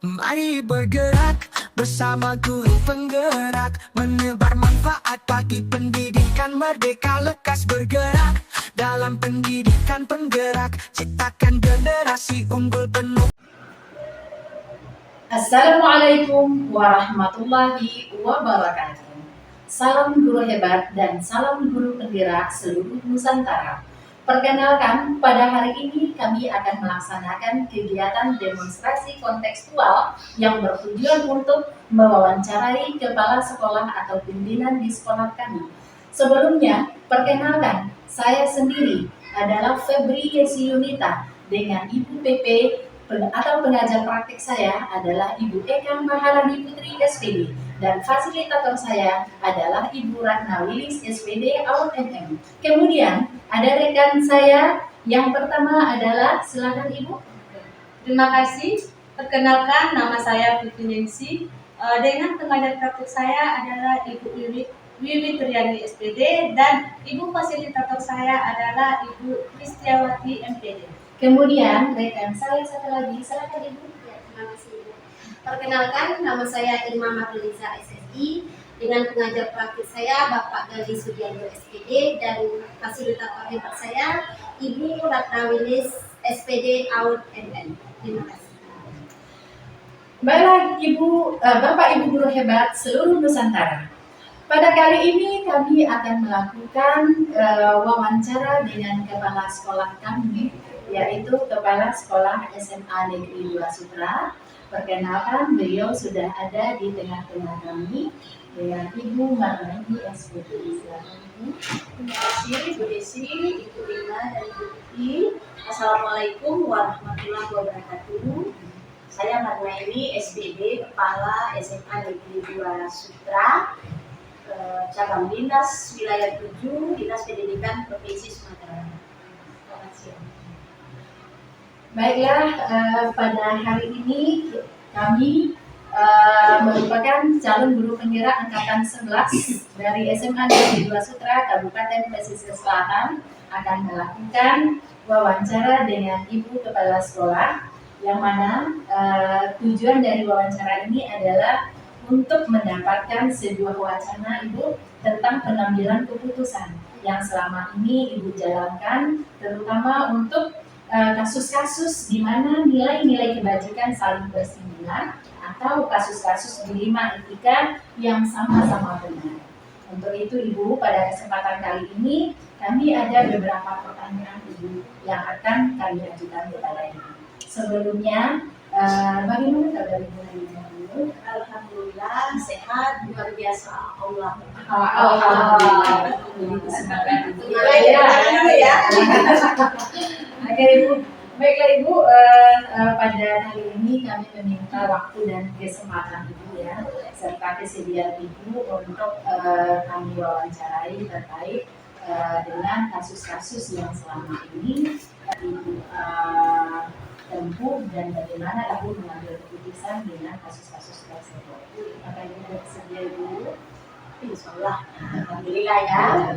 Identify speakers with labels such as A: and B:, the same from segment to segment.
A: Mari bergerak bersama guru penggerak, menebar manfaat bagi pendidikan merdeka. Lekas bergerak dalam pendidikan penggerak, ciptakan generasi unggul penuh.
B: Assalamualaikum warahmatullahi wabarakatuh. Salam guru hebat dan salam guru penggerak seluruh Nusantara. Perkenalkan, pada hari ini kami akan melaksanakan kegiatan demonstrasi kontekstual yang bertujuan untuk mewawancarai kepala sekolah atau pimpinan di sekolah kami. Sebelumnya, perkenalkan, saya sendiri adalah Febri Yesi Yunita dengan Ibu PP atau pengajar praktik saya adalah Ibu Eka Maharani Putri SPD dan fasilitator saya adalah Ibu Ratna Wilis SPD AUD MM. Kemudian ada rekan saya yang pertama adalah, silakan Ibu.
C: Terima kasih. Perkenalkan, nama saya Putri Nensi. Dengan pengajar praktik saya adalah Ibu Wiwi Triani SPD dan Ibu fasilitator saya adalah Ibu Kristiawati MPD.
B: Kemudian rekan saya satu lagi, silakan Ibu.
D: Ya, terima kasih Ibu. Perkenalkan, nama saya Irma Marliza SSI dengan pengajar praktik saya Bapak Gali Sudianto SPD dan fasilitator hebat saya Ibu Ratna Wilis SPD AUD MM. Terima kasih.
B: Baiklah Bapak Ibu guru hebat seluruh Nusantara. Pada kali ini kami akan melakukan wawancara dengan kepala sekolah kami, yaitu Kepala Sekolah SMA Negeri 2 Sutra. Perkenalkan, beliau sudah ada di tengah-tengah kami dengan Ibu Marlani SPD.
C: Terima kasih Bu Desi, Ibu Rina dan Ibu Putri. Assalamualaikum warahmatullahi wabarakatuh. Saya Marlani SPD, Kepala SMA Negeri 2 Sutra, cabang Dinas Wilayah 7, Dinas Pendidikan Provinsi Sumatera Barat. Selamat siang.
B: Baiklah, pada hari ini kami merupakan calon guru penggerak angkatan 11 dari SMA Negeri 2 Sutra, Kabupaten Pesisir Selatan, akan melakukan wawancara dengan Ibu Kepala Sekolah, yang mana tujuan dari wawancara ini adalah untuk mendapatkan sebuah wacana Ibu tentang pengambilan keputusan yang selama ini Ibu jalankan, terutama untuk kasus-kasus di mana nilai-nilai kebajikan saling bersinggungan atau kasus-kasus dilema etika yang sama-sama benar. Untuk itu Ibu, pada kesempatan kali ini kami ada beberapa pertanyaan Ibu yang akan kami ajukan kepada Ibu. Sebelumnya, bagaimana kabar Ibu hari ini?
C: Alhamdulillah sehat, luar biasa.
B: Alhamdulillah. Semangat Ibu.
C: Ya.
B: Oke Ibu, baiklah Ibu, pada hari ini kami meminta waktu dan kesempatan Ibu ya, serta kesediaan Ibu untuk kami wawancarai terkait dengan kasus-kasus yang selama ini Ibu tempuh dan bagaimana Ibu mengambil keputusan dengan kasus-kasus tersebut. Maka Ibu bersedia Ibu?
C: Insyaallah. Alhamdulillah ya.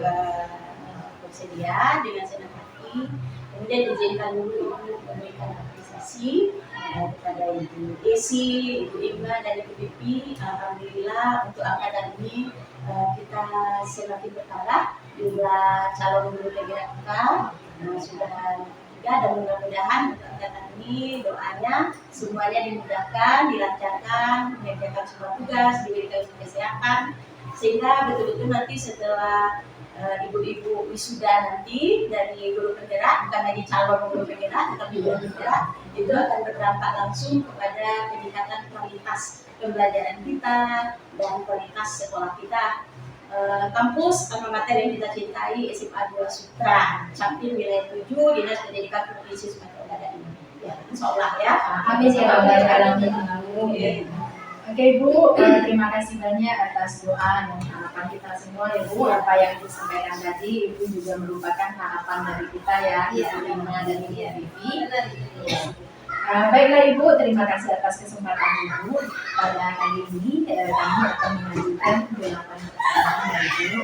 C: Bersedia dengan senang hati. Kemudian izinkan dulu Ibu memberikan apresiasi kepada Ibu Desi, Ibu Irma dan Ibu Pipi. Alhamdulillah untuk angkatan ini kita semakin bertambah jumlah calon guru penggerak kita sudah 3, dan mudah-mudahan untuk angkatan ini doanya semuanya dimudahkan, dilancarkan, mengerjakan semua tugas, diberikan kesehatan, sehingga betul-betul nanti setelah ibu-ibu wisuda nanti dari guru penggerak, bukan lagi calon guru penggerak tetapi guru penggerak, itu akan berdampak langsung kepada peningkatan kualitas pembelajaran kita dan kualitas sekolah kita. Kampus alma mater yang kita cintai SMA 2 Sutra, Capil Wilayah 7, Dinas Pendidikan Provinsi Sumatera Barat ini. Ya, insyaallah ya.
B: Amin ya rabbal alamin. Oke Ibu, terima kasih banyak atas doa dan harapan kita semua ya Bu. Apa yang Ibu sampaikan tadi, Ibu juga merupakan harapan dari kita ya, Ibu Rina dan Ibu Vivi. Baiklah Ibu, terima kasih atas kesempatan Ibu. Pada kali ini kami akan mengajukan 8 pertanyaan dari Ibu,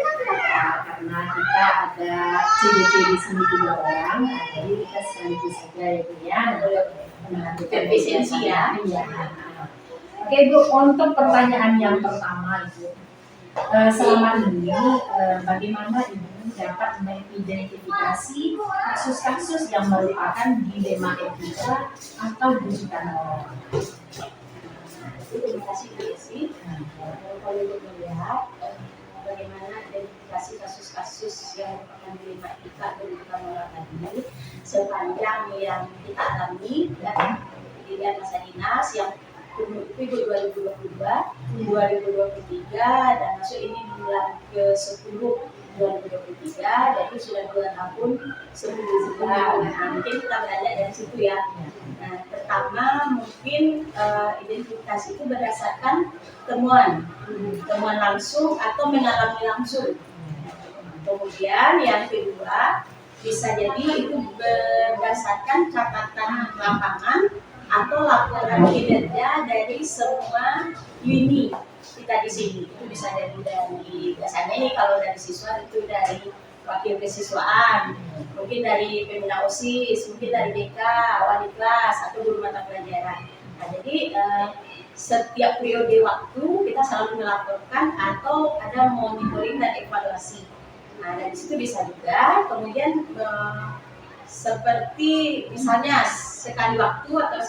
B: karena kita ada CDP di sini 2 orang, jadi kita sekaligus saja ya Bu ya mengajukan
C: Efisiensi ya.
B: Iya. Oke Ibu, untuk pertanyaan yang pertama Ibu, selama ini bagaimana Ibu dapat mengidentifikasi kasus-kasus yang merupakan dilema etika atau bujukan moral?
C: Terima kasih Bu Desi. Kalau Ibu melihat bagaimana identifikasi kasus-kasus yang merupakan dilema etika dan bujukan moral tadi sepanjang yang kita alami ya, pilihan masa dinas yang itu 2022, 2023 dan masuk ini bulan ke-10 2023, jadi sudah 2 tahun 10 bulan. Nah, mungkin kita belajar dari situ ya. Nah, pertama mungkin identifikasi itu berdasarkan temuan langsung atau mengalami langsung. Kemudian yang kedua bisa jadi itu berdasarkan catatan lapangan atau laporan kinerja dari semua uni kita di sini. Itu bisa dari biasanya ini kalau dari siswa itu dari wakil kesiswaan, mungkin dari pembina OSIS, mungkin dari BK, wali kelas atau guru mata pelajaran. Nah, jadi setiap periode waktu kita selalu melaporkan atau ada monitoring dan evaluasi. Nah, dari situ bisa juga kemudian seperti misalnya sekali waktu atau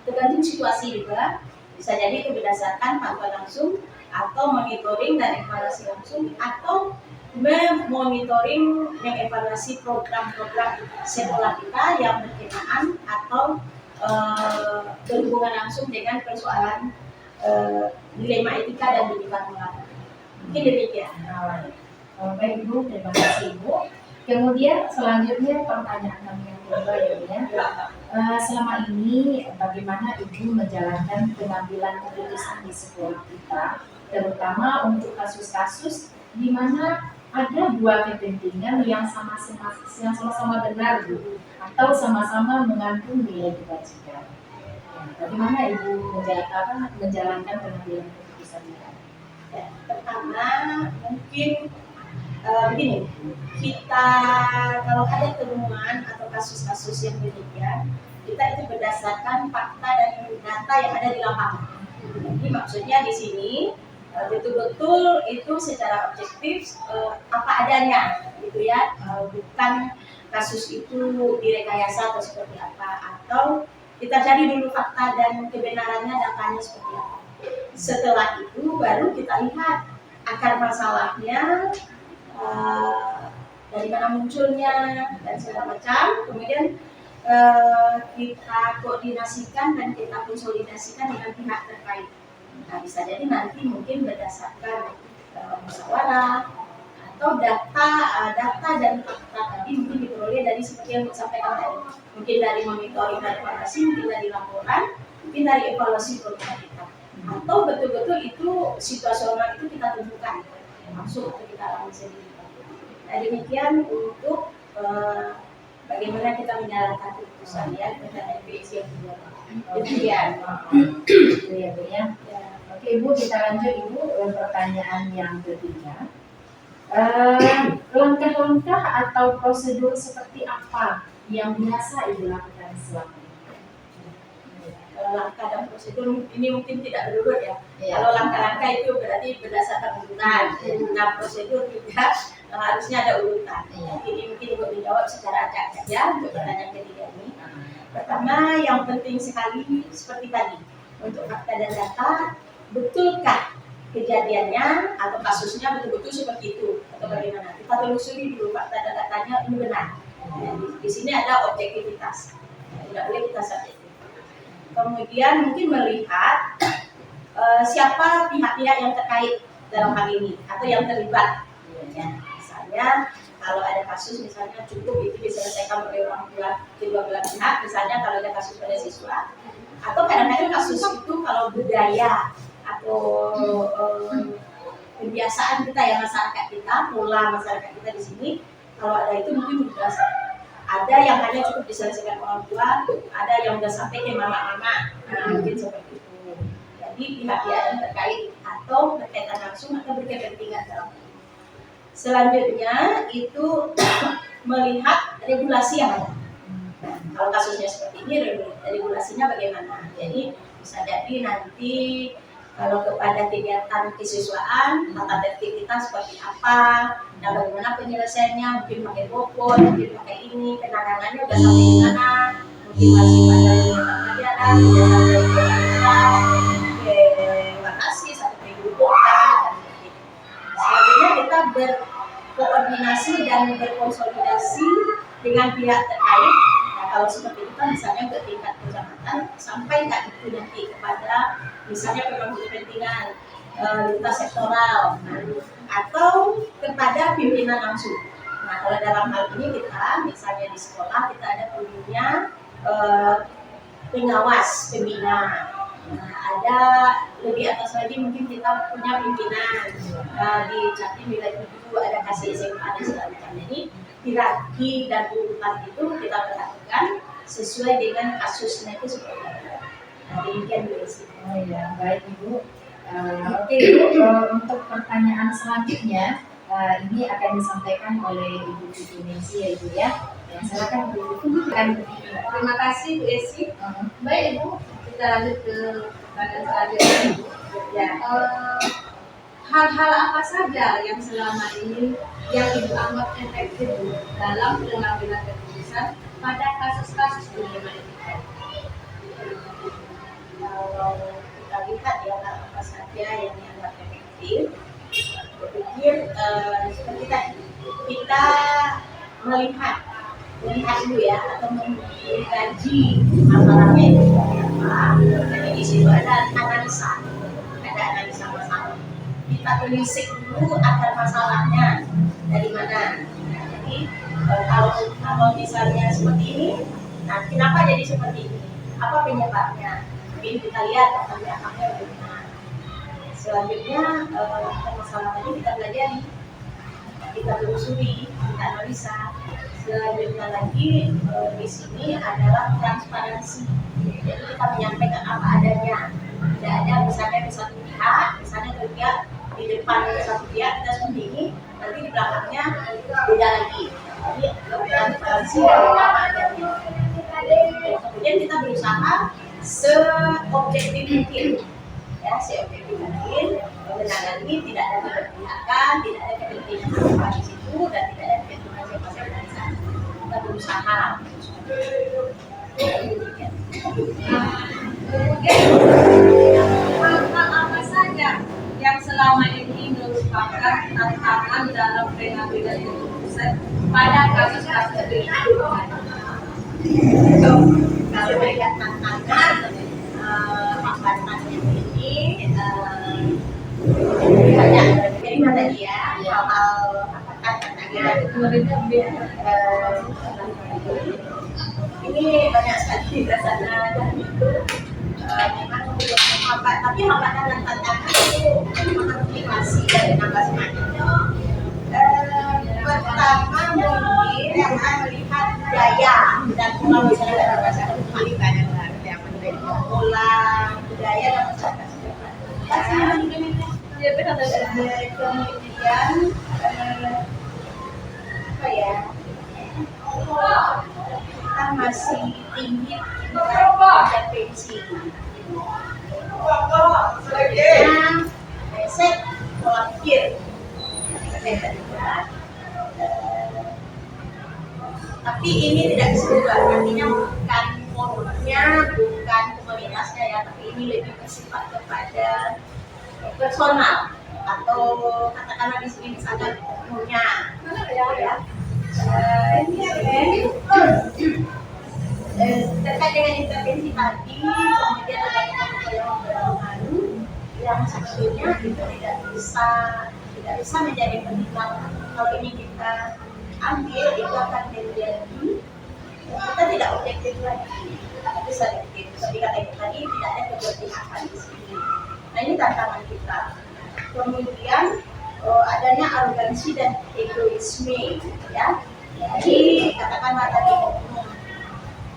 C: tergantung situasi juga, bisa jadi itu berdasarkan pantauan langsung atau monitoring dan evaluasi langsung atau memonitoring mengevaluasi program-program sekolah kita yang berkenaan atau berhubungan langsung dengan persoalan dilema etika dan bujukan moral. Mungkin demikian.
B: Baik Ibu, terima kasih Ibu. Kemudian selanjutnya pertanyaan kami yang kedua ya. Selama ini bagaimana Ibu menjalankan pengambilan keputusan di sekolah kita, terutama untuk kasus-kasus di mana ada dua kepentingan yang sama-sama benar Bu, atau sama-sama mengandung nilai kebajikan. Bagaimana Ibu menjalankan pengambilan keputusan kita?
C: Ya, pertama mungkin begini, kita kalau ada temuan atau kasus-kasus yang demikian, kita itu berdasarkan fakta dan data yang ada di lapangan. Jadi maksudnya di sini betul-betul itu secara objektif apa adanya, gitu ya, bukan kasus itu direkayasa atau seperti apa, atau kita cari dulu fakta dan kebenarannya, datanya seperti apa. Setelah itu baru kita lihat akar masalahnya, dari mana munculnya dan segala macam, kemudian kita koordinasikan dan kita konsolidasikan dengan pihak terkait. Nah, bisa jadi nanti mungkin berdasarkan musyawarah atau data dan fakta tadi mungkin diperoleh dari seperti yang disampaikan tadi, mungkin dari monitoring dan evaluasi, mungkin dari laporan, mungkin dari evaluasi program kita, atau betul-betul itu situasional itu kita tentukan langsung atau kita alami sendiri. Nah, demikian untuk bagaimana kita menjalankan keputusan ya dengan MPC yang kedua. Demikian.
B: Ya. Oke Ibu, kita lanjut Ibu pertanyaan yang ketiga. Langkah-langkah atau prosedur seperti apa yang biasa Ibu lakukan selama ini?
C: Langkah dan prosedur ini mungkin tidak berurut ya. Kalau langkah-langkah itu berarti berdasarkan urutan. Nah, prosedur juga harusnya ada urutan. Ini mungkin untuk menjawab secara acak saja untuk pertanyaan ketiga ini. Pertama, yang penting sekali seperti tadi, untuk fakta dan data, betulkah kejadiannya atau kasusnya betul-betul seperti itu atau bagaimana? Kita telusuri dulu fakta dan datanya ini benar. Di sini ada objektivitas, tidak boleh kita subjektif. Kemudian mungkin melihat siapa pihak-pihak yang terkait dalam hal ini atau yang terlibat. Ya, misalnya kalau ada kasus misalnya cukup itu diselesaikan oleh orang tua kedua belah pihak, misalnya kalau ada kasus pada siswa, atau kadang-kadang kasus itu kalau budaya atau kebiasaan kita ya, masyarakat kita, pola masyarakat kita di sini, kalau ada itu mungkin Ada yang hanya cukup diselesaikan orang tua, ada yang udah sampai ke mama-mama, mungkin seperti itu. Jadi pihak-pihak yang terkait atau berkaitan langsung atau berkepentingan dalam. Selanjutnya itu melihat regulasi yang ada. Kalau kasusnya seperti ini, regulasinya bagaimana? Jadi bisa jadi nanti kalau kepada kegiatan kesiswaan, tata tertib kita seperti apa, dan bagaimana penyelesaiannya, mungkin pakai bopon, mungkin pakai ini, penanganannya udah sampai di mana, mungkin masih pada pelajaran, tidak sampai terima kasih sampai dibutuhkan. Selanjutnya kita berkoordinasi dan berkonsolidasi dengan pihak terkait. Nah, kalau seperti itu misalnya ke tingkat kecamatan sampai nggak itu nanti kepada misalnya pemangku kepentingan lintas sektoral atau kepada pimpinan langsung. Nah, kalau dalam hal ini kita misalnya di sekolah kita ada punya pengawas pembina. Nah, ada lebih atas lagi mungkin kita punya pimpinan di Jatim wilayah itu ada kasih SMA dan sebagainya. Jadi hierarki dan urutan itu kita perhatikan sesuai dengan kasusnya itu seperti apa. Nah, demikian Bu Esi.
B: Oh ya, baik Ibu. Oke Ibu, untuk pertanyaan selanjutnya ini akan disampaikan oleh Ibu Titi Ningsi ya Ibu ya. Silakan Ibu.
D: Terima kasih Bu Esi. Baik Ibu, kita lanjut ke pertanyaan selanjutnya.
B: Ya.
D: Hal-hal apa saja yang selama ini yang Ibu anggap efektif dalam pengambilan keputusan pada kasus-kasus dilema etika?
C: Kalau kita lihat ya apa saja yang dianggap efektif, berpikir seperti tadi kita melihat dulu ya atau mengkaji masalahnya itu seperti apa. Jadi di situ ada analisa masalah. Kita telisik dulu akar masalahnya dari mana. Jadi kalau misalnya seperti ini, nah kenapa jadi seperti ini? Apa penyebabnya? Mungkin kita lihat latar belakangnya bagaimana. Selanjutnya permasalahannya kita pelajari, kita telusuri, kita analisa. Selanjutnya lagi di sini adalah transparansi. Jadi kita menyampaikan apa adanya. Tidak ada misalnya di satu pihak, misalnya pihak di depan satu pihak kita sembunyi, nanti di belakangnya beda lagi. Jadi transparansi dari apa adanya. Kemudian kita berusaha seobjektif mungkin, ya seobjektif mungkin menangani tidak ada keberpihakan, tidak ada kepentingan apa di situ dan tidak ada kepentingan siapa-siapa di sana. Kita berusaha.
D: Kemudian hal-hal apa saja yang selama ini merupakan tantangan dalam pengambilan keputusan pada kasus-kasus dilema?
C: Kalau melihat tantangan hambatannya ini banyak. Jadi mana dia hal-hal hambatan tantangan ini banyak sekali rasanya dan itu memang hambat. Tapi hambatan dan tantangan itu mengimplikasi dari nambah semuanya. Pertama mungkin yang melihat budaya dan pola masyarakat berdasarkan banyak yang menjadi pola budaya dan masyarakat setempat. Kemudian apa ya? Kita masih tinggi intervensi. Mindset pola pikir. Tapi ini tidak disebut, artinya bukan formnya, bukan komunitasnya ya, tapi ini lebih bersifat kepada personal atau katakanlah di sini misalnya punya ya. Terkait dengan intervensi tadi, kemudian ada yang baru yang sebetulnya itu tidak bisa menjadi pertimbangan. Kalau ini kita ambil itu akan menjadi kita tidak objektif lagi, tapi selektif. Seperti kata itu tadi tidak ada keberpihakan di sini. Nah ini tantangan kita. Kemudian adanya arogansi dan egoisme, ya. Jadi katakanlah tadi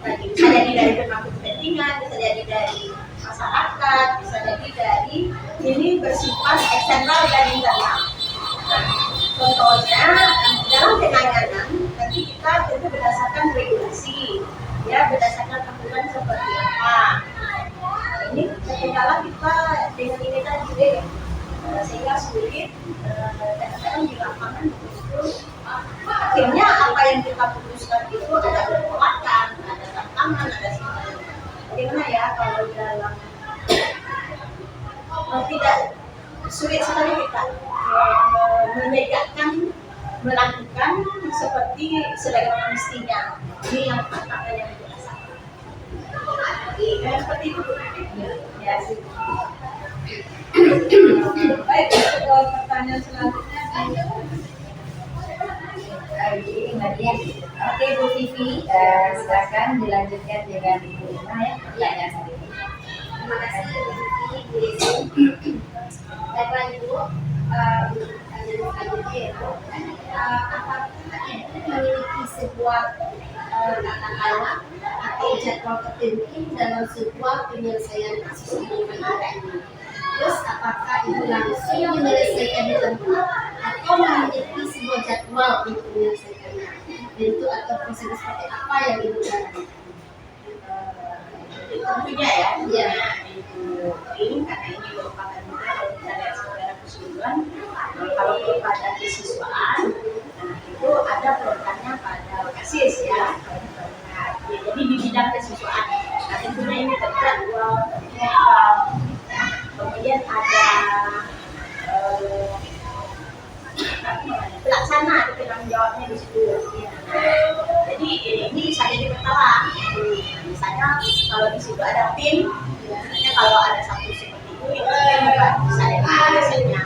C: bisa jadi dari pemangku kepentingan, bisa jadi dari masyarakat, bisa jadi dari ini bersifat eksternal dan internal. Nah, contohnya dalam penanganan nanti kita tentu berdasarkan regulasi, ya berdasarkan aturan seperti apa. Ini kadang kita dengan ini tadi deh, sehingga sulit kadang-kadang di lapangan betul-betul akhirnya apa yang kita putuskan itu ada penolakan, ada tantangan, ada semuanya. Bagaimana ya kalau dalam tidak sulit sekali kita menegakkan melakukan seperti sebagaimana mestinya. Ini yang tantangan yang dirasakan. Seperti itu. Ya sih. Baik, pertanyaan selanjutnya.
B: Ini Mbak Dian. Oke Bu Vivi, silakan dilanjutkan dengan Ibu Irma ya pertanyaan hari ini.
D: Terima kasih Bu Vivi, Bu Desi. Baiklah Ibu, untuk pertanyaan selanjutnya yaitu apakah Ibu memiliki sebuah katakanlah atau jadwal tertentu dalam sebuah penyelesaian kasus penyelidikan ini? Terus apakah Ibu langsung menyelesaikan di tempat atau memiliki sebuah jadwal untuk menyelesaikannya? Bentuk atau proses seperti apa yang Ibu lakukan?
C: Tentunya ya,
D: Ya.
C: ini karena ini merupakan juga kalau kita lihat secara keseluruhan, kalau pada kesiswaan, nah itu ada programnya pada kasis ya. Jadi di bidang kesiswaan, nah tentunya ini terjadwal, kemudian ada pelaksana penanggung jawabnya di situ. Jadi ini bisa jadi masalah. Misalnya kalau di situ ada tim, misalnya kalau ada satu seperti itu juga bisa jadi misalnya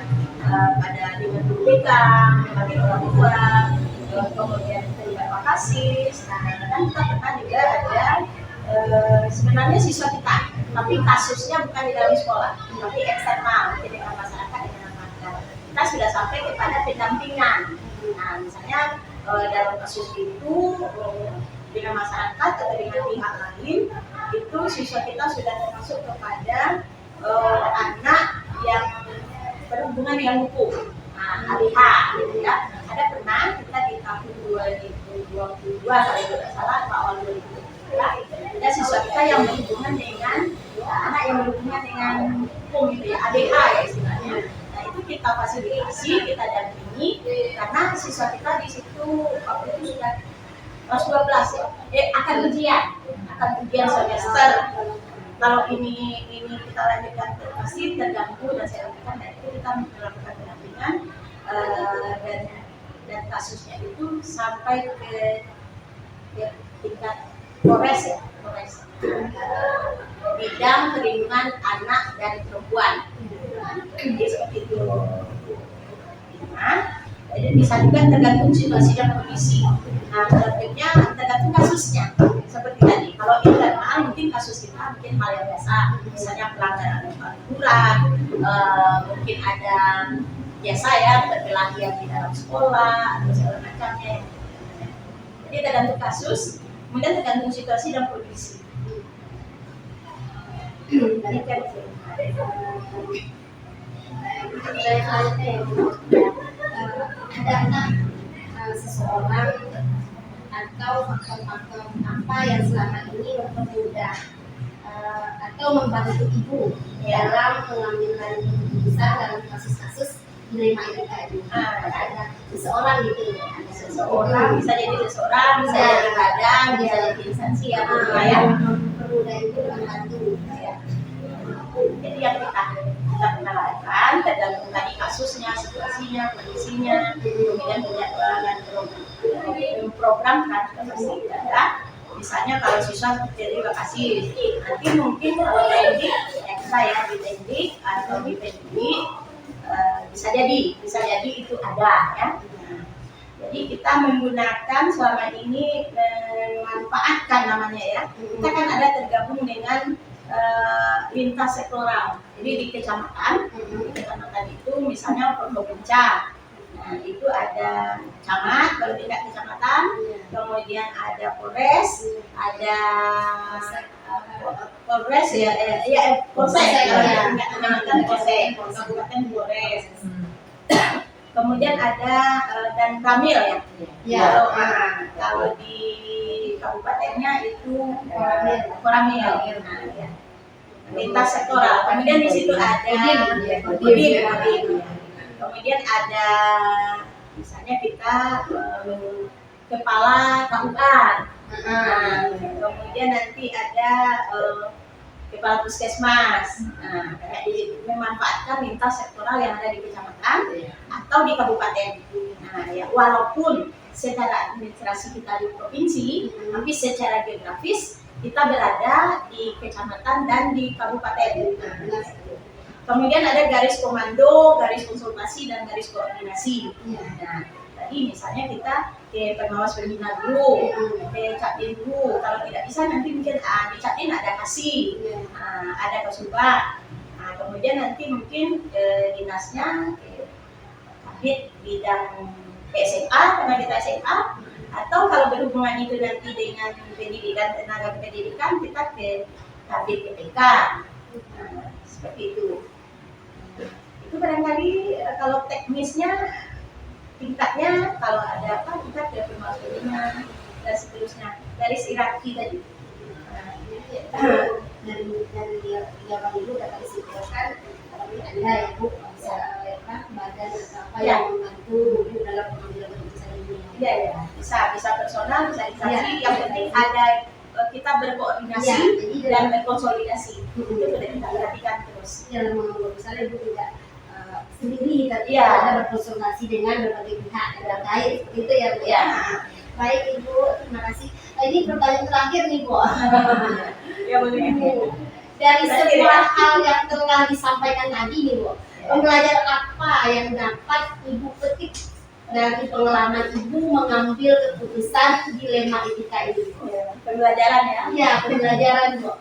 C: pada dengan duplikan, bagi orang tua, kemudian terlibat makasis. Nah, kadang kita pernah juga ada sebenarnya siswa kita, tapi kasusnya bukan di dalam sekolah, tapi eksternal, jadi dengan masyarakat, dengan masyarakat. Kita sudah sampai kepada pendampingan. Nah, misalnya dalam kasus itu dengan masyarakat atau dengan pihak lain, itu siswa kita sudah termasuk kepada anak yang berhubungan dengan hukum, ADH, gitu ya. Ada pernah kita di tahun 2022 kalau tidak salah atau awal 2023, ada siswa kita yang berhubungan dengan anak yang berhubungan dengan hukum, gitu ya, ADH ya istilahnya. Nah itu kita fasilitasi, kita dampingi karena siswa kita di situ waktu itu sudah kelas 12 ya, akan ujian semester. Kalau ini kita lanjutkan pasti terganggu dan saya lakukan, dan itu kita melakukan pendampingan dan kasusnya itu sampai ke tingkat Polres ya, bidang perlindungan anak dan perempuan. Jadi seperti itu. Nah, jadi bisa juga tergantung situasi dan kondisi. Nah, selanjutnya tergantung kasusnya. Seperti tadi, kalau internal mungkin kasus kita mungkin hal yang biasa, misalnya pelanggaran aturan, mungkin ada biasa ya perkelahian di dalam sekolah atau segala macamnya. Jadi tergantung kasus, kemudian tergantung situasi dan kondisi.
D: Ada seseorang atau faktor-faktor apa yang selama ini mempermudah atau membantu ibu dalam pengambilan keputusan dalam kasus-kasus menerima IPK ini? Ada seseorang gitu, ada
C: Seseorang bisa jadi seseorang, bisa jadi badan, bisa jadi instansi ya, ya.
D: Mempermudah itu membantu.
C: Ya. Jadi yang kita lakukan tergantung tadi kasusnya, situasinya, kondisinya, kemudian penjadwalan dan program kan pasti ada. Misalnya kalau siswa jadi lokasi, nanti mungkin kalau teknik ya di teknik atau di teknik bisa jadi itu ada ya. Jadi kita menggunakan selama ini memanfaatkan namanya ya. Kita kan ada tergabung dengan lintas sektoral. Jadi di kecamatan itu misalnya Pondok Benca. Nah, Nah, itu ada camat, kalau tingkat kecamatan, kemudian ada polres, ada polres ya, polsek, kalau tingkat kecamatan polsek, kabupaten polres. Kemudian ada dan ramil ya.
D: Ya.
C: Kalau di kabupatennya itu koramil. Nah, ya. Lintas sektoral. Kemudian di situ ada kodim. Kemudian ada misalnya kita kepala KUA. Nah, kemudian nanti ada kepala puskesmas. Nah, kayak memanfaatkan lintas sektoral yang ada di kecamatan atau di kabupaten. Nah, ya walaupun secara administrasi kita di provinsi, tapi secara geografis kita berada di kecamatan dan di kabupaten. Nah, kemudian ada garis komando, garis konsultasi, dan garis koordinasi. Nah, tadi misalnya kita ke pengawas pembina dulu, ke Capdin dulu. Kalau tidak bisa nanti mungkin di Capdin ada kasih, ada Kasubag. Nah, kemudian nanti mungkin dinasnya Kabid bidang SMA, karena kita SMA. Atau kalau berhubungan itu nanti dengan pendidikan, tenaga pendidikan, kita ke Kabid PPK. Nah, seperti itu. Itu barangkali kalau teknisnya tingkatnya, kalau ada apa kita ke pemasukannya dan seterusnya, garis hierarki tadi.
D: Dari jawaban ibu dapat disimpulkan tapi ada ya bu bisa badan apa yang membantu ibu dalam pengambilan keputusan ini.
C: Iya ya, bisa personal, bisa instansi. Yang penting ada kita berkoordinasi dan berkonsolidasi. Itu sudah kita perhatikan terus.
D: Dalam mengambil keputusan ibu tidak sendiri, tapi
C: Iya.
D: ada berkonsultasi dengan berbagai pihak yang terkait, itu ya bu ya. Baik ibu, terima kasih. Ini pertanyaan terakhir nih bu.
C: Ya begitu.
D: Dari semua hal yang telah disampaikan tadi nih bu, pembelajaran apa yang dapat ibu petik dari pengalaman ibu mengambil keputusan dilema etika ini?
C: Pembelajaran ya.
D: Iya, pembelajaran bu.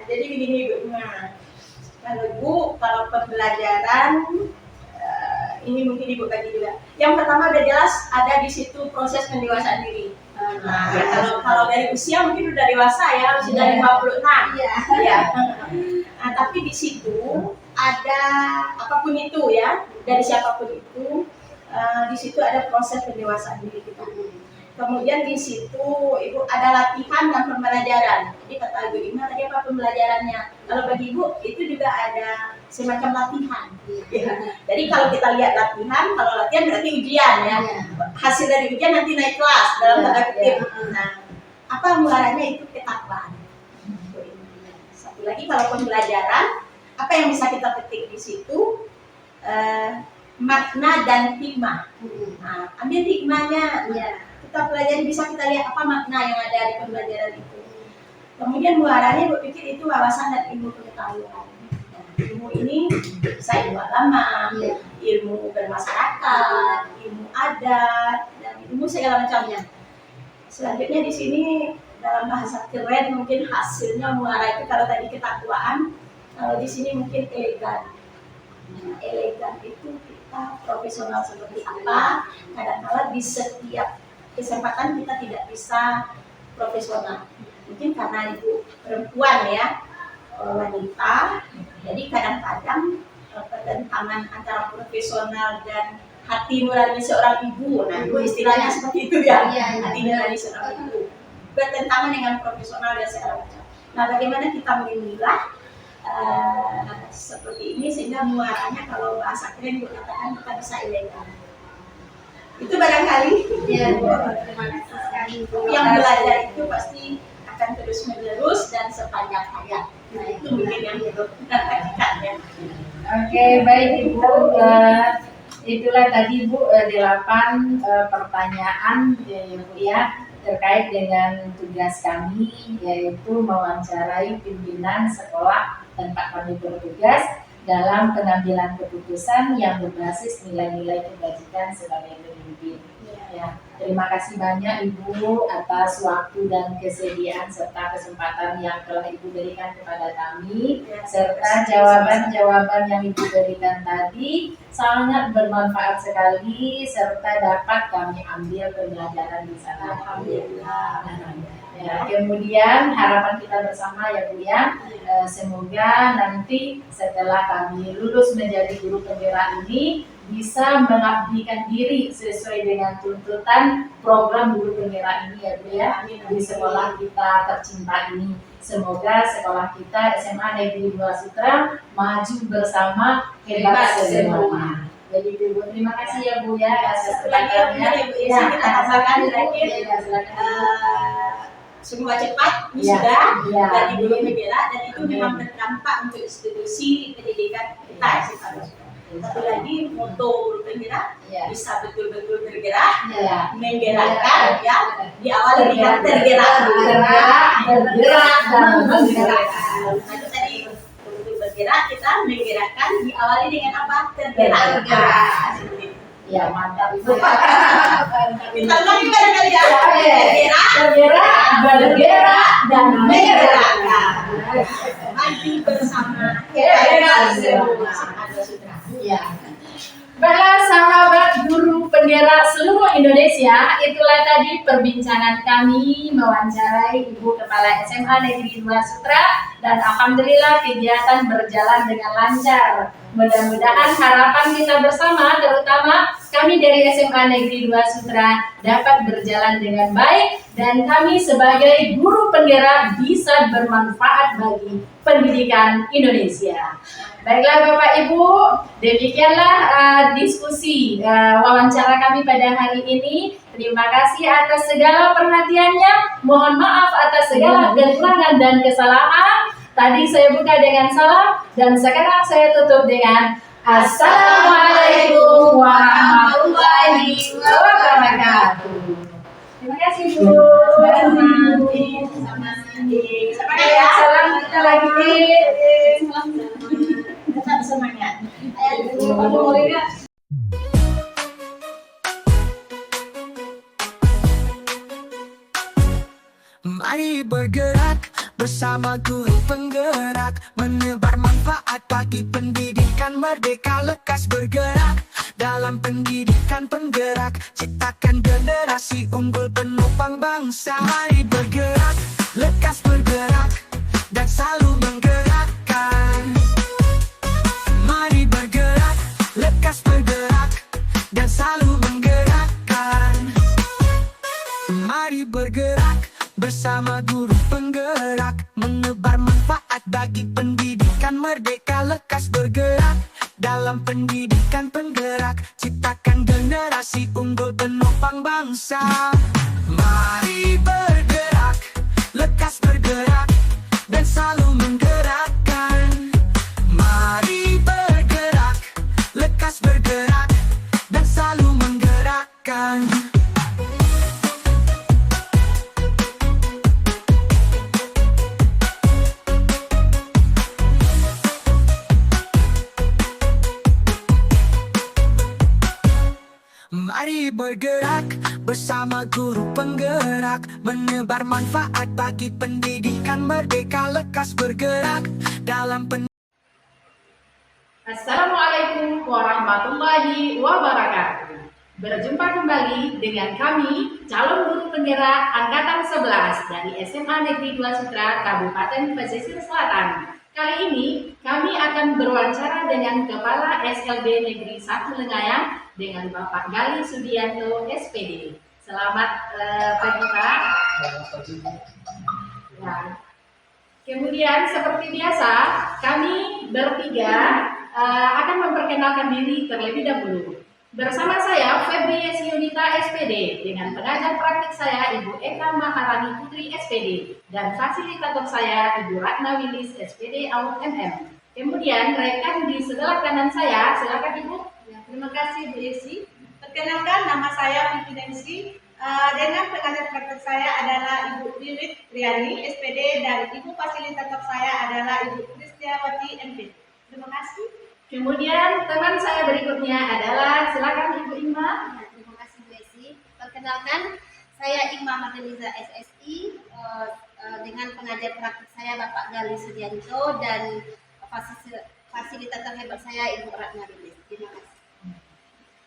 C: Jadi begini Bu, kalau pembelajaran ini mungkin Ibu bagi juga. Yang pertama udah jelas ada di situ proses pendewasaan diri. Nah, kalau dari usia mungkin udah dewasa ya, sudah 56.
D: Iya.
C: Ya. Nah, tapi di situ ada apapun itu ya, dari siapapun itu, di situ ada proses pendewasaan diri kita. Kemudian di situ Ibu ada latihan dan pembelajaran. Jadi kata Ibu Ima tadi apa pembelajarannya? Kalau bagi Ibu itu juga ada semacam latihan. Ya. Jadi kalau kita lihat latihan, kalau latihan berarti ujian ya. Hasil dari ujian nanti naik kelas dalam tanda kutip. Nah, apa muaranya itu ketakwaan. Satu lagi kalau pembelajaran, apa yang bisa kita petik di situ? Makna dan hikmah. Nah, ambil hikmahnya. Kita pelajari, bisa kita lihat apa makna yang ada di pembelajaran itu. Kemudian muaranya berpikir itu wawasan dan ilmu pengetahuan. Nah, ilmu ini bisa ilmu agama, ilmu bermasyarakat, ilmu adat, dan ilmu segala macamnya. Selanjutnya di sini dalam bahasa keren mungkin hasilnya muara itu kalau tadi ketakwaan, kalau di sini mungkin elegan. Nah, elegan itu kita profesional seperti apa? Kadang-kala di setiap kesempatan kita tidak bisa profesional. Mungkin karena ibu perempuan ya, wanita, jadi kadang-kadang pertentangan antara profesional dan hati nurani seorang ibu. Nah, itu istilahnya seperti itu ya, hati nurani seorang ibu bertentangan dengan profesional dan segala macam. Nah, bagaimana kita memilah seperti ini sehingga muaranya kalau bahasa keren dikatakan kita bisa elegan. Itu barangkali
D: Terima kasih sekali bu.
C: yang belajar itu pasti akan terus menerus dan sepanjang hayat. Nah, itu mungkin yang perlu kita perhatikan ya.
E: Oke, baik Ibu. Itulah tadi Bu 8 pertanyaan ya Bu ya terkait dengan tugas kami, yaitu mewawancarai pimpinan sekolah tempat kami bertugas dalam pengambilan keputusan yang berbasis nilai-nilai kebajikan sebagai pemimpin. Ya, terima kasih banyak Ibu atas waktu dan kesediaan serta kesempatan yang telah Ibu berikan kepada kami, serta jawaban-jawaban yang Ibu berikan tadi sangat bermanfaat sekali serta dapat kami ambil pelajaran di sana.
C: Alhamdulillah.
E: Ya, kemudian harapan kita bersama ya Bu ya, semoga nanti setelah kami lulus menjadi guru penggerak ini bisa mengabdikan diri sesuai dengan tuntutan program guru penggerak ini ya Bu ya, di sekolah kita tercinta ini. Semoga sekolah kita SMA Negeri 2 Sutra maju bersama hebat semua. Jadi Bu, terima kasih ya Bu ya atas perhatiannya.
C: Ya, kita tambahkan lagi. Semua cepat wisuda dari guru penggerak dan itu memang berdampak untuk institusi pendidikan kita SMA. Satu lagi moto guru penggerak bisa betul-betul bergerak, menggerakkan ya, diawali dengan tergerak,
E: dan menggerakkan.
C: Nah, itu tadi untuk bergerak kita menggerakkan diawali dengan apa? Tergerak.
E: Ya mantap Ibu.
C: Kita lagi barangkali ya.
E: Bergerak dan menggerakkan.
C: Maju bersama hebat semua.
E: Ya. Baiklah sahabat guru penggerak seluruh Indonesia, itulah tadi perbincangan kami mewawancarai Ibu Kepala SMA Negeri 2 Sutra dan alhamdulillah kegiatan berjalan dengan lancar. Mudah-mudahan harapan kita bersama, terutama kami dari SMA Negeri 2 Sutra dapat berjalan dengan baik dan kami sebagai guru penggerak bisa bermanfaat bagi pendidikan Indonesia. Baiklah Bapak Ibu, demikianlah diskusi wawancara kami pada hari ini. Terima kasih atas segala perhatiannya. Mohon maaf atas segala kekurangan dan kesalahan. Tadi saya buka dengan salam dan sekarang saya tutup dengan Assalamualaikum warahmatullahi wabarakatuh. Terima kasih Bu. Salam kita lagi.
C: Tetap semangat.
A: Mari bergerak bersama guru penggerak, menebar manfaat bagi pendidikan merdeka, lekas bergerak dalam pendidikan penggerak, ciptakan generasi unggul penopang bangsa. Mari bergerak, lekas bergerak dan selalu menggerakkan. Mari bergerak, lekas bergerak dan selalu menggerakkan. Mari bergerak bersama guru penggerak, menebar manfaat bagi pendidikan merdeka, lekas bergerak dalam pendidikan penggerak, ciptakan generasi unggul penopang bangsa. Mari bergerak, lekas bergerak dan selalu menggerakkan. Mari bergerak, lekas bergerak dan selalu menggerakkan. Mari bergerak bersama guru penggerak, menebar manfaat bagi pendidikan merdeka, lekas bergerak dalam
E: Assalamualaikum warahmatullahi wabarakatuh. Berjumpa kembali dengan kami, calon guru penggerak Angkatan 11 dari SMA Negeri 2 Sutra, Kabupaten Pesisir Selatan. Kali ini kami akan berwawancara dengan Kepala SLB Negeri 1 Lengayang dengan Bapak Gali Sudianto SPD. Selamat pagi Pak. Ya. Kemudian seperti biasa kami bertiga akan memperkenalkan diri terlebih dahulu. Bersama saya Febri Yunita SPD dengan pengajar praktik saya Ibu Eka Maharani Putri SPD dan fasilitator saya Ibu Ratna Wilis SPD AUD MM. Kemudian rekan di sebelah kanan saya, silakan Ibu.
F: Ya, terima kasih Bu Yesi. Perkenalkan, nama saya Vivi Densi. Dengan pengajar praktek saya adalah Ibu Wilit Triani SPD dan Ibu fasilitator saya adalah Ibu Kristiawati MP. Terima kasih.
E: Kemudian teman saya berikutnya adalah silakan Ibu Ima.
D: Terima kasih Bu Esi. Perkenalkan, saya Ima Mardelisa SSI dengan pengajar praktik saya Bapak Gali Sudianto dan fasilitator hebat saya Ibu Ratna Rilis. Terima kasih.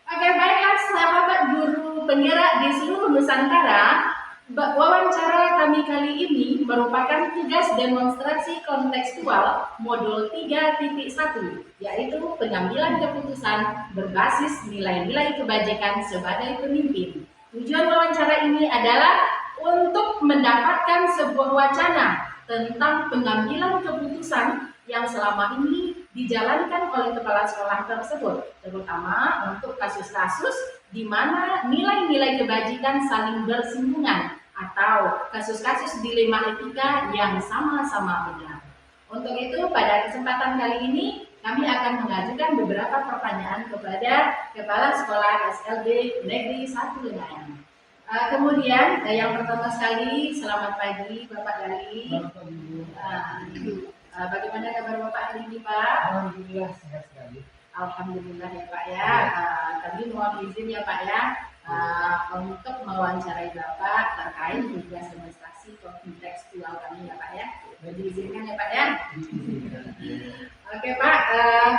E: Oke, baiklah sahabat guru penggerak di seluruh Nusantara. Wawancara kami kali ini merupakan tugas demonstrasi kontekstual modul 3.1, yaitu pengambilan keputusan berbasis nilai-nilai kebajikan sebagai pemimpin. Tujuan wawancara ini adalah untuk mendapatkan sebuah wacana tentang pengambilan keputusan yang selama ini dijalankan oleh kepala sekolah tersebut, terutama untuk kasus-kasus di mana nilai-nilai kebajikan saling bersinggungan atau kasus-kasus dilema etika yang sama-sama benar. Untuk itu, pada kesempatan kali ini kami akan mengajukan beberapa pertanyaan kepada Kepala Sekolah SLB Negeri 1 Lengayan. Kemudian yang pertama sekali, selamat pagi Bapak Gali. Bagaimana kabar Bapak hari ini Pak?
G: Alhamdulillah sehat sekali.
E: Alhamdulillah ya Pak ya. Kami mohon izin ya Pak ya untuk mewawancarai Bapak terkait tugas demonstrasi kontekstual kami ya Pak ya. Diizinkan ya Pak ya. Oke Pak,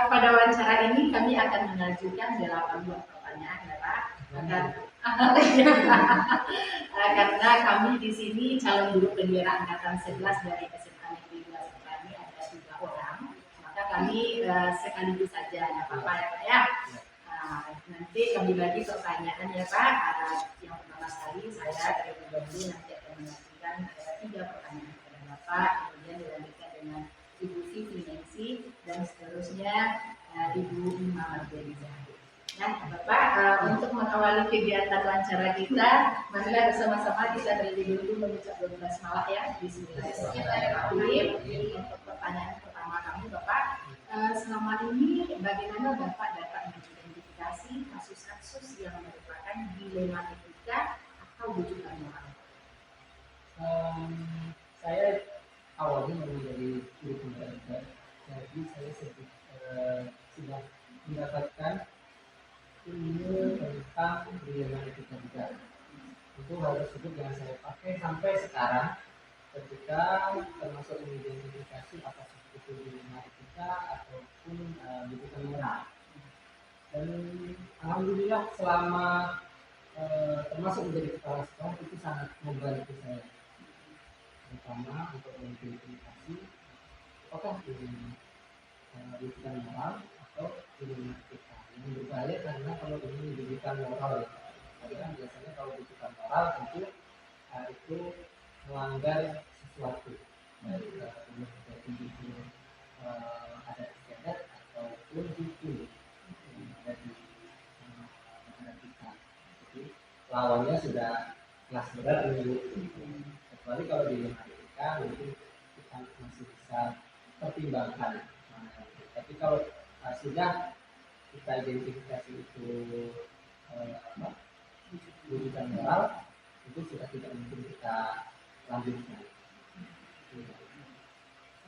E: pada wawancara ini kami akan mengajukan 8 buah pertanyaan ya Pak. Karena kami di sini calon guru penggerak angkatan 11 dari SMA Negeri 2 Sutra ini ada 3 orang, maka kami sekaligus saja ya Pak ya. Nanti kami bagi pertanyaan ya Pak. Yang pertama sekali saya terlebih dahulu nanti akan mengajukan 3 pertanyaan kepada Bapak, kemudian dilanjutkan dengan Ibu Vivi Nancy dan seterusnya Ibu Ima Mardelisa. Nah, Bapak, untuk mengawali kegiatan wawancara kita, marilah bersama-sama kita terlebih dahulu mengucap doa basmalah ya. Bismillahirrahmanirrahim. Untuk pertanyaan pertama kami, Bapak, selama ini bagaimana Bapak dapat mengidentifikasi kasus-kasus yang merupakan dilema etika atau bujukan moral?
G: Saya awalnya menjadi guru penggerak, jadi saya sudah mendapatkan ilmu tentang dilema etika juga. Itu hal tersebut yang saya pakai sampai sekarang ketika termasuk mengidentifikasi apa itu dilema etika ataupun bujukan moral. Dan alhamdulillah selama termasuk menjadi kepala sekolah itu sangat membantu saya, terutama untuk mengidentifikasi apakah ini bujukan moral atau dilema etika. Yang berbahaya karena kalau ini bujukan moral ya, karena biasanya kalau bujukan moral tentu itu melanggar sesuatu, baik itu ada istiadat ataupun hukum yang ada di negara kita. Jadi lawannya sudah kelas berat ini, kecuali kalau di etika mungkin kita masih bisa pertimbangkan. Tapi kalau sudah kita identifikasi itu bujukan moral, itu sudah tidak mungkin kita lanjutkan.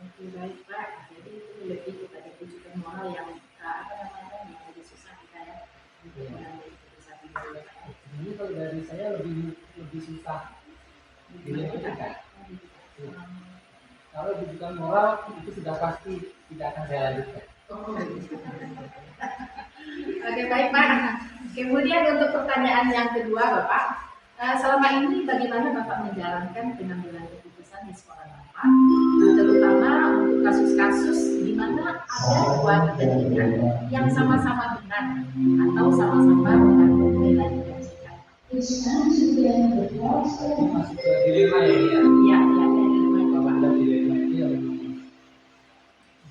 E: Oke, baik Pak. Jadi itu lebih kepada bujukan moral yang yang lebih susah kita ya untuk mengambil keputusan itu.
G: Ini kalau dari saya lebih susah dilakukan. Kalau bujukan moral itu sudah pasti tidak akan saya lanjutkan.
E: Oke, baik Pak. Kemudian untuk pertanyaan yang kedua Bapak, selama ini bagaimana Bapak menjalankan pengambilan keputusan di sekolah Bapak, terutama untuk kasus-kasus di mana ada dua kepentingan yang sama-sama benar atau sama-sama mengandung nilai kebajikan.
G: Masuk ke dilema ya.
E: Iya, dilema Bapak.
G: Ada dilema itu yang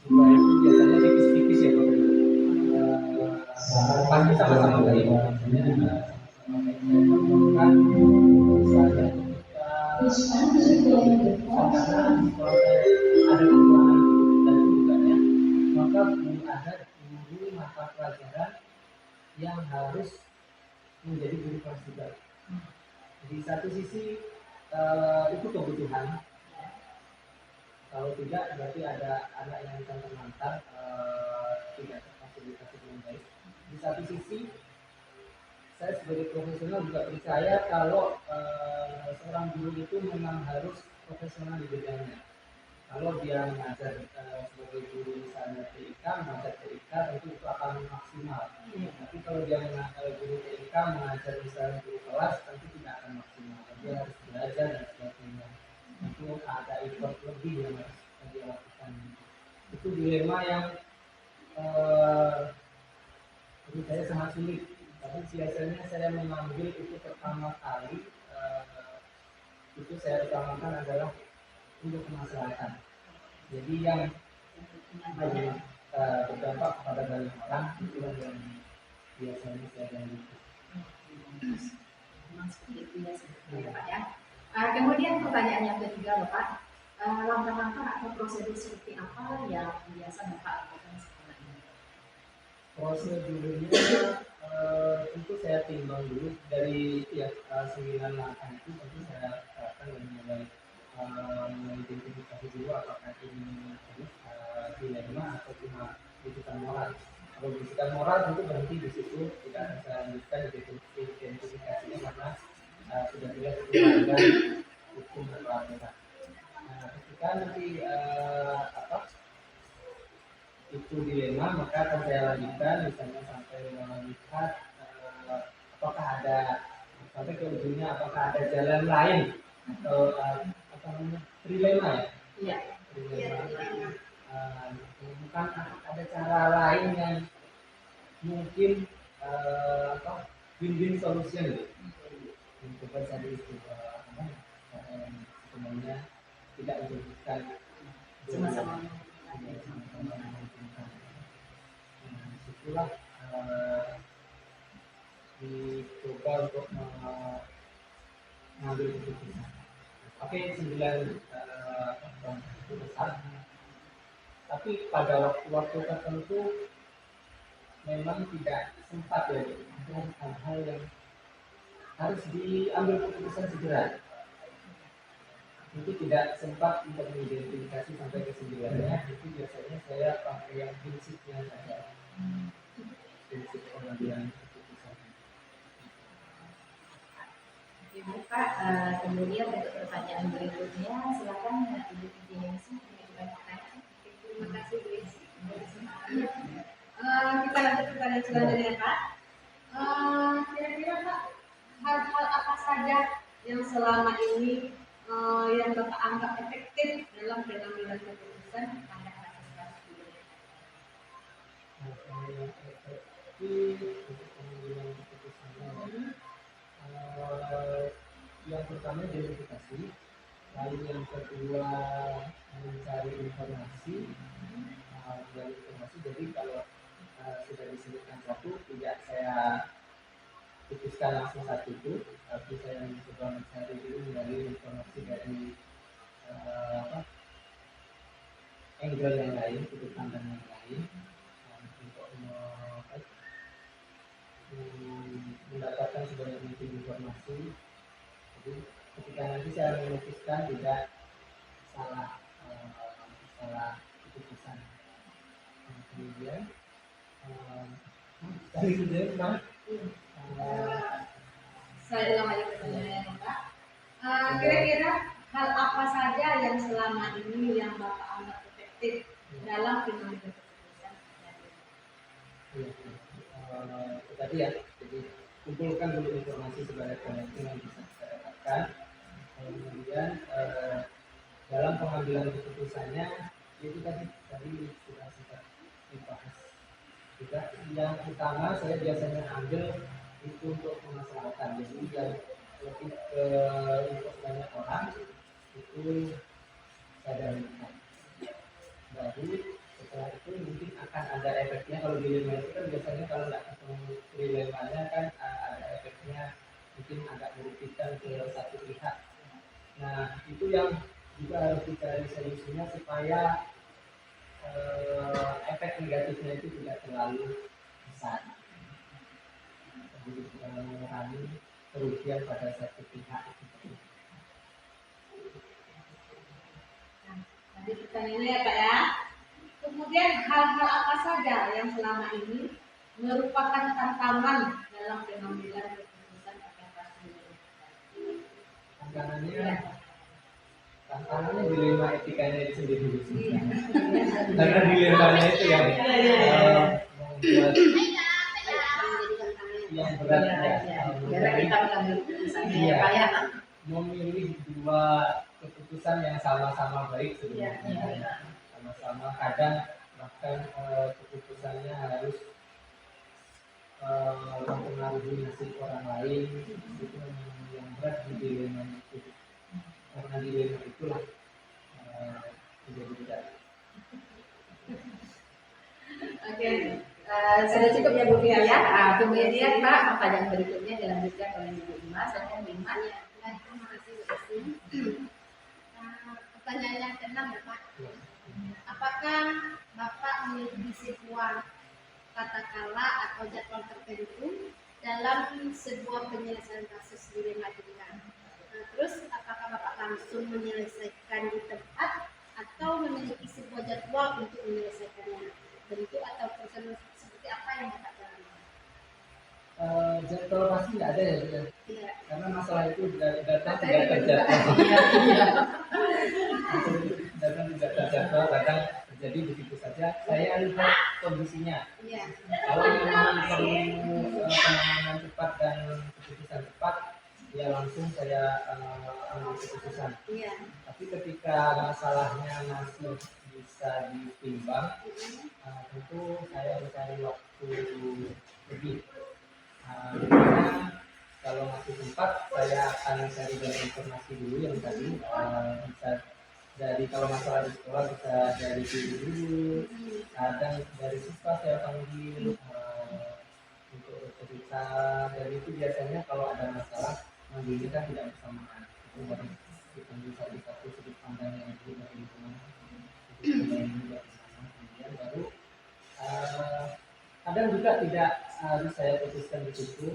G: dua itu biasanya tipis-tipis ya Pak. Pasti sama-sama baik. Misalnya karena di sekolah saya ada kekurangan dan tujuannya, maka ada guru mata pelajaran yang harus menjadi guru kelas juga. Di satu sisi itu kebutuhan. Kalau tidak berarti ada anak yang akan terlantar tidak terfasilitasi dengan baik. Di satu sisi saya sebagai profesional juga percaya kalau seorang guru itu memang harus profesional di bidangnya. Kalau dia mengajar sebagai guru misalnya TIK, mengajar TIK tentu itu akan maksimal. Tapi kalau dia guru TIK mengajar misalnya guru kelas tentu tidak akan maksimal. Dia harus belajar dan sebagainya. Tentu ada effort lebih yang harus dia lakukan. Itu dilema yang menurut saya sangat sulit. Tapi biasanya saya mengambil itu pertama kali itu saya utamakan adalah untuk kemaslahatan. Jadi yang berdampak kepada banyak orang itu yang biasanya saya lanjutkan.
E: Memang seperti itu ya sebetulnya Pak ya. Kemudian pertanyaan yang ketiga Bapak, langkah-langkah atau prosedur seperti apa yang biasa Bapak lakukan setelah ini?
G: Prosedurnya tentu saya timbang dulu dari 9 langkah itu tentu saya akan mulai mengidentifikasi dulu apakah ini dilema atau cuma bisikan moral. Kalau bisikan moral tentu berhenti di situ, tidak akan saya lanjutkan identifikasinya karena sudah jelas itu ada hukum berlaku. Nah, ketika nanti itu dilema, maka akan saya lanjutkan misalnya sampai melihat apakah ada sampai ke ujungnya apakah ada jalan lain atau apa namanya trilema ya.
E: Iya.
G: Trilema. Bukan ada cara lain yang mungkin win-win solution gitu. Coba cari itu sebenarnya tidak merugikan
E: Sama-sama.
G: Itulah dicoba untuk mengambil keputusan. Oke, 9 itu besar. Tapi pada waktu-waktu tertentu memang tidak sempat ya untuk hal-hal yang harus diambil keputusan segera. Itu tidak sempat untuk mengidentifikasi sampai ke 9-nya. Itu biasanya saya pakai yang prinsipnya saja. Prinsip pengambilan keputusan.
E: Ibu Pak, kemudian untuk pertanyaan berikutnya silakan Ibu Nancy mengajukan pertanyaan.
D: Terima kasih Bu Esi.
F: Kita lanjut ke pertanyaan selanjutnya Pak. Kira-kira Pak, hal-hal apa saja yang selama ini yang Bapak anggap efektif dalam pengambilan keputusan pada kasus-kasus ini?
G: Yang efektif untuk pengambilan keputusan yang pertama identifikasi, lalu yang kedua mencari informasi. Dari informasi, jadi kalau sudah disebutkan satu, tidak saya putuskan langsung satu itu, tapi saya mencoba mencari dulu dari informasi dari angle yang lain, sudut pandang yang lain, untuk mendapatkan sebanyak mungkin informasi. Jadi ketika nanti saya memutuskan tidak salah keputusan. Kemudian dari kemudian
F: Saya ulang lagi pertanyaannya Pak. Kira-kira hal apa saja yang selama ini yang Bapak anggap efektif dalam pengambilan keputusan?
G: Tadi ya, jadi kumpulkan dulu informasi sebanyak-banyaknya yang bisa kita dapatkan. Kemudian dalam pengambilan keputusannya itu tadi sudah sempat dibahas. Juga yang utama saya biasanya ambil itu untuk kemaslahatan. Jadi yang lebih ke untuk banyak orang itu saya dahulukan. Baru setelah itu mungkin akan ada efeknya. Kalau dilema itu kan biasanya kalau nggak ketemu dilemanya kan ada efeknya, mungkin agak merugikan ke satu pihak. Nah itu yang juga harus dicari solusinya supaya efek negatifnya itu tidak terlalu besar. Jadi kita mengurangi kerugian pada satu pihak.
F: Nanti pertanyaannya ya Pak ya. Kemudian hal-hal apa saja yang selama ini merupakan tantangan dalam pengambilan
G: tantangannya dilema etikanya itu sendiri karena dilemanya itu yang membuat yang berat
E: Karena kita mengambil keputusannya
G: Iya.
E: ya Pak ya.
G: memilih dua keputusan yang sama-sama baik
E: Iya,
G: sebenarnya
E: iya.
G: sama-sama kadang bahkan keputusannya harus mempengaruhi nasib orang lain itu yang berat di dilema itu karena dilema itulah menjadi berat.
E: Oke, sudah cukup ya Bu Fia ya. Kemudian Pak, pertanyaan berikutnya dilanjutkan oleh Ibu Ima. Saya Ima.
D: Ya, baik, terima kasih Bu Desi. Pertanyaan yang keenam ya Pak. Apakah Bapak memiliki sebuah katakanlah atau jadwal tertentu dalam sebuah penyelesaian kasus dilema etika? Terus apakah Bapak langsung menyelesaikan di tempat atau memiliki sebuah jadwal untuk menyelesaikannya? Bentuk atau prosedur seperti apa yang Bapak jalankan?
G: Jadwal pasti nggak ada ya Bu?
D: Iya.
G: Karena masalah itu datang tidak terjadwal. Datang tidak terjadwal, kadang terjadi begitu saja. Saya lihat kondisinya.
D: Iya.
G: Kalau memang perlu penanganan cepat dan keputusan cepat, ya langsung saya ambil keputusan.
D: Iya.
G: Tapi ketika masalahnya masih bisa ditimbang, tentu saya mencari waktu lebih. Karena kalau masih sempat, saya akan cari dari informasi dulu yang tadi bisa dari kalau masalah di sekolah bisa dari guru dulu, kadang dari siswa saya panggil untuk bercerita, dan itu biasanya kalau ada masalah manggilnya kan tidak bersamaan, itu harus dipanggil satu-satu sudut pandang yang dulu dari lingkungan, sudut pandang yang juga bersama, kemudian baru kadang juga tidak harus saya putuskan di situ,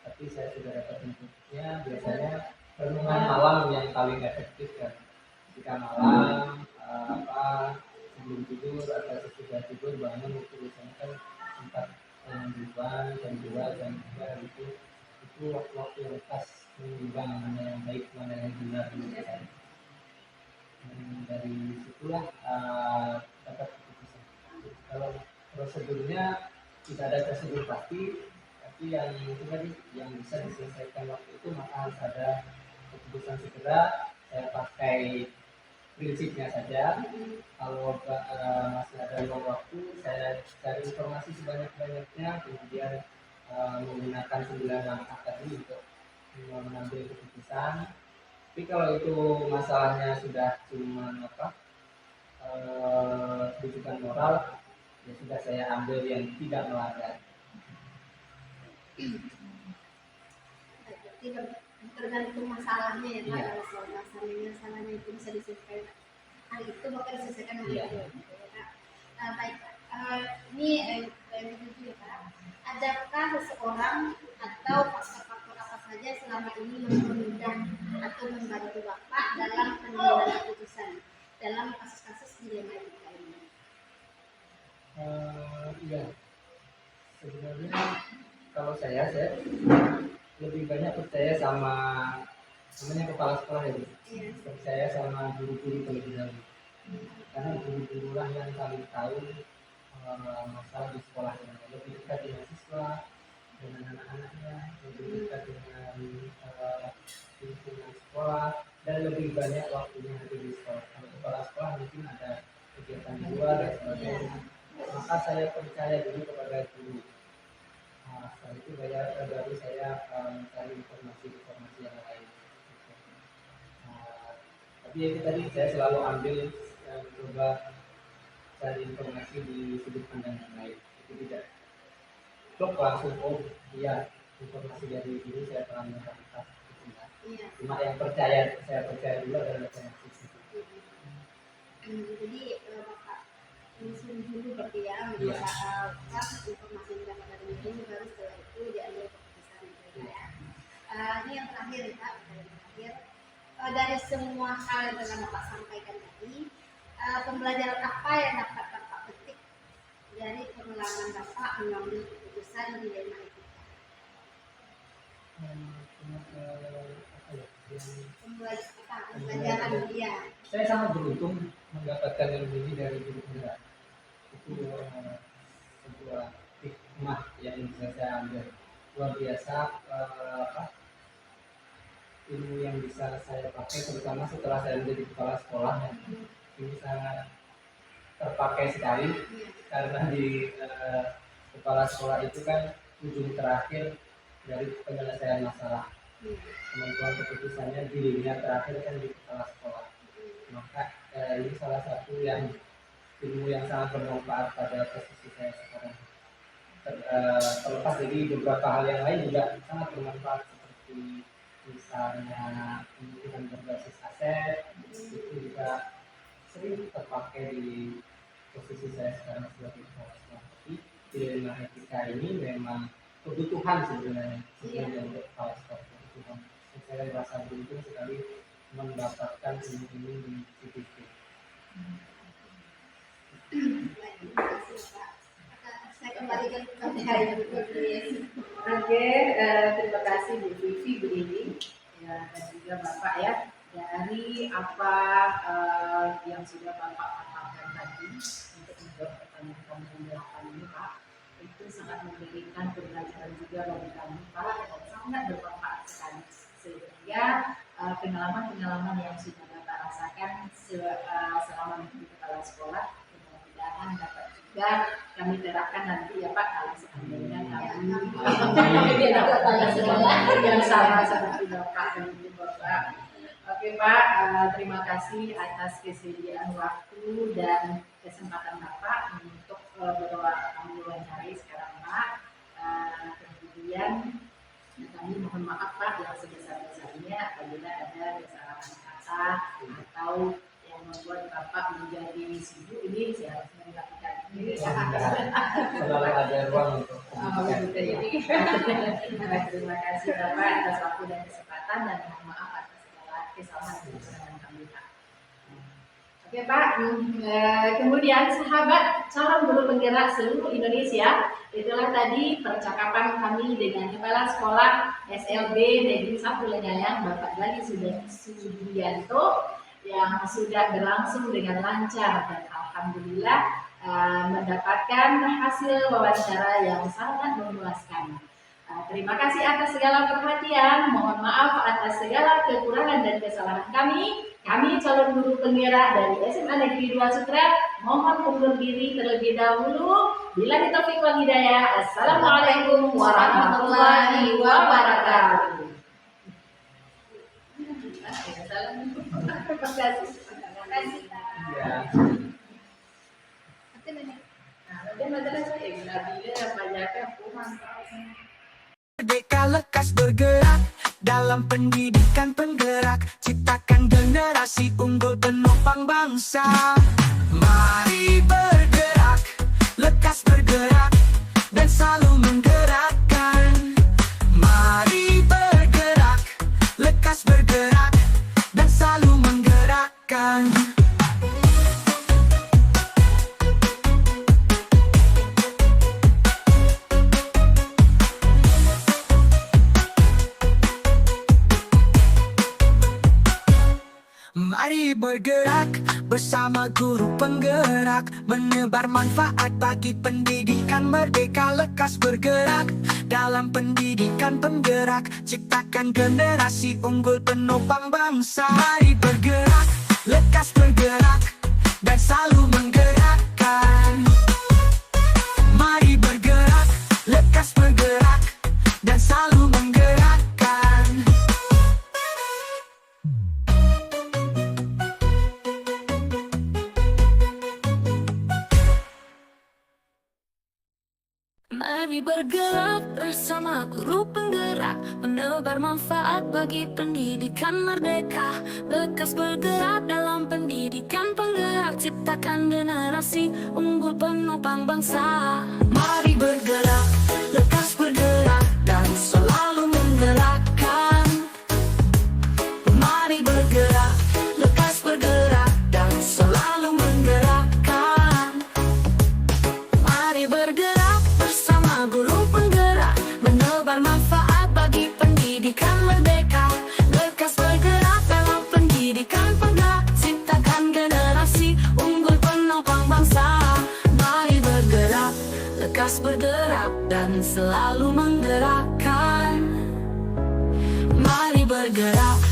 G: tapi saya sudah dapat inputnya. Biasanya renungan malam yang paling efektif kan. Jika malam sebelum tidur atau sesudah tidur bangun itu biasanya kan sempat duluan jam 2 jam 3 itu waktu-waktu yang pas menimbang mana yang baik mana yang benar gitu kan. Dari situlah dapat keputusan. Kalau prosedurnya tidak ada prosedur pasti, tapi yang itu tadi yang bisa diselesaikan waktu itu maka harus ada keputusan segera. Saya pakai prinsipnya saja. Kalau masih ada luang waktu, saya cari informasi sebanyak-banyaknya, kemudian menggunakan 9 langkah tadi untuk mengambil keputusan. Tapi kalau itu masalahnya sudah cuma rujukan moral, ya sudah saya ambil yang tidak melanggar.
D: Berarti tergantung masalahnya ya Pak.
G: Iya.
D: Kalau soal masalahnya itu bisa diselesaikan hari itu maka diselesaikan hari
G: Iya.
D: itu. Ya, Pak. Baik Pak. Ini yang kedua ya Pak. Adakah seseorang atau faktor-faktor apa saja selama ini mempermudah atau membantu Bapak dalam pengambilan keputusan dalam kasus-kasus dilema etika ini?
G: Iya, sebenarnya kalau saya lebih banyak percaya sama namanya kepala sekolah ya Bu.
D: Iya.
G: Percaya sama guru-guru terlebih dahulu, karena guru-guru lah yang paling tahu masalah di sekolah ini, lebih dekat dengan siswa, dengan anak-anaknya, lebih dekat dengan lingkungan sekolah, dan lebih banyak waktunya hadir di sekolah. Kalau kepala sekolah mungkin ada kegiatan di luar dan sebagainya, maka saya percaya dulu kepada guru. Setelah itu baru saya mencari informasi yang lain. Tapi itu tadi saya selalu ambil coba cari informasi di sudut pandang yang lain. Itu tidak blok langsung iya informasi dari ini saya telah mendapatkan.
D: Iya.
G: Cuma yang saya percaya dulu adalah informasi.
D: Jadi Bapak telusuri dulu berarti ya
G: Iya.
D: informasi yang didapat dari ini baru setelah itu diambil keputusan gitu ya. Ini yang terakhir ya Pak, dari semua hal yang telah Bapak sampaikan tadi, pembelajaran apa yang dapat Bapak petik dari pengalaman Bapak mengambil keputusan dilema etika? Pembelajaran dia.
G: Saya sangat beruntung mendapatkan ilmu ini dari guru penggerak. Itu sebuah hikmah yang bisa saya ambil. Luar biasa ilmu yang bisa saya pakai, terutama setelah saya menjadi kepala sekolah. Ini sangat terpakai sekali karena di kepala sekolah itu kan ujung terakhir dari penyelesaian masalah. Penentuan keputusannya di linia terakhir kan di kepala sekolah. Maka ini salah satu yang ilmu yang sangat bermanfaat pada posisi saya sekarang. Terlepas dari beberapa hal yang lain juga sangat bermanfaat, seperti misalnya pendidikan berbasis aset, itu juga sering terpakai di posisi saya sekarang sebagai kepala sekolah. Tapi ilmu etika ini memang kebutuhan sebenarnya untuk kepala sekolah, kebutuhan. Saya merasa beruntung sekali mendapatkan ilmu ini di CPT.
D: Saya kembalikan kepada Ibu Desi.
E: Oke, terima kasih Bu Vivi, Bu Dini, ya, dan juga Bapak ya, dari apa yang sudah Bapak katakan tadi untuk menjawab pertanyaan kami yang delapan ini, Pak, itu sangat memberikan pembelajaran juga bagi kami, Pak, dan sangat bermanfaat sekali. Sehingga pengalaman-pengalaman yang sudah Bapak rasakan selama menjadi kepala sekolah, mudah-mudahan dapat juga kami terapkan nanti ya Pak, kalau seandainya kami menjadi kepala sekolah yang sama seperti Bapak dan Ibu Bapak. Oke Pak, terima kasih atas kesediaan waktu dan kesempatan Bapak untuk kami wawancarai sekarang Pak. Kemudian kami mohon maaf Pak yang sebesar-besarnya apabila ada kesalahan kata atau yang membuat Bapak menjadi sibuk. Ini saya harus melakukan ini.
G: Selalu ada ruang untuk
E: Jadi terima kasih Bapak atas waktu dan kesempatan, dan mohon maaf atas segala kesalahan dan kekurangan kami Pak. Oke Pak, kemudian sahabat calon guru penggerak seluruh Indonesia, itulah tadi percakapan kami dengan Kepala Sekolah SLB Negeri 1 Lenyayang Bapak Gali Sugianto yang sudah berlangsung dengan lancar dan alhamdulillah mendapatkan hasil wawancara yang sangat memuaskan. Terima kasih atas segala perhatian, mohon maaf atas segala kekurangan dan kesalahan kami. Kami calon guru penggerak dari SMA Negeri 2 Sutra mohon undur diri terlebih dahulu. Bila taufiq wal hidayah. Assalamualaikum warahmatullahi wabarakatuh. Terima kasih.
A: Merdeka lekas bergerak dalam pendidikan penggerak, ciptakan generasi unggul penopang bangsa. Mari bergerak, lekas bergerak, dan selalu menggerakkan. Mari bergerak, lekas bergerak, dan selalu menggerakkan. Mari bergerak bersama guru penggerak, menebar manfaat bagi pendidikan merdeka. Lekas bergerak dalam pendidikan penggerak, ciptakan generasi unggul penopang bangsa. Mari bergerak, lekas bergerak, dan selalu menggerakkan. Mari bergerak, lekas bergerak, dan selalu menggerakkan.
H: Mari bergerak bersama guru penggerak, menebar manfaat bagi pendidikan merdeka. Lekas bergerak dalam pendidikan penggerak, ciptakan generasi unggul penopang bangsa.
A: Mari bergerak, lekas bergerak, dan selalu menggerakkan. Mari bergerak, lekas bergerak, dan selalu menggerakkan.
H: Mari bergerak bersama guru penggerak, menebar manfaat bagi pendidikan merdeka. Lekas bergerak lekas bergerak dan selalu menggerakkan. Mari bergerak